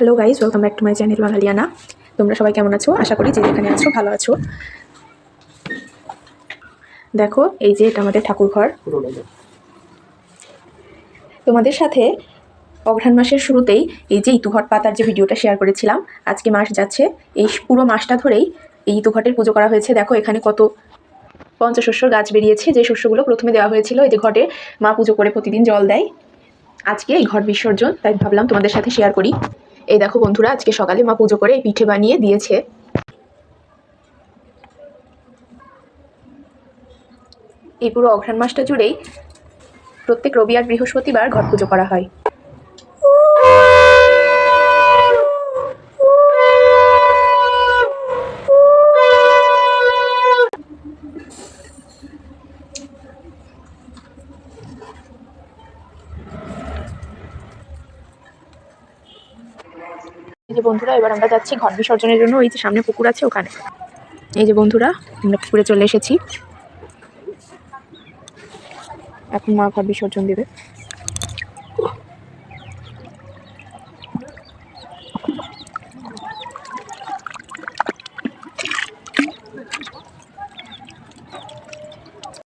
Hello guys, welcome back to my channel Bangaliyana. তোমরা সবাই কেমন আছো? আশা করি যে যেখানে আছো ভালো আছো। দেখো, এই যে এটা আমাদের ঠাকুর ঘর। তোমাদের সাথে অঘ্রাণ মাসের শুরুতেই এই যে ইতুঘট পাতার যে ভিডিওটা শেয়ার করেছিলাম, আজকে মাস যাচ্ছে, এই পুরো মাসটা ধরেই এই ইতুঘটের পুজো করা হয়েছে। দেখো এখানে কত পঞ্চশস্যর গাছ বেরিয়েছে, যে শস্যগুলো প্রথমে দেওয়া হয়েছিল এই যে ঘটে, মা পুজো করে প্রতিদিন জল দেয়। আজকে এই ঘট বিসর্জন, তাই ভাবলাম তোমাদের সাথে শেয়ার করি। এই দেখো বন্ধুরা, আজকে সকালে মা পুজো করে এই পিঠে বানিয়ে দিয়েছে। এই পুরো অঘ্রাণ মাসটা জুড়েই প্রত্যেক রবি আর বৃহস্পতিবার ঘট পুজো করা হয়। এই যে বন্ধুরা, এবার আমরা যাচ্ছি ঘট বিসর্জনের জন্য। ওই যে সামনে পুকুর আছে ওখানে। এই যে বন্ধুরা, আমরা পুকুরে চলে এসেছি। এখন মা ঘট বিসর্জন দেবে।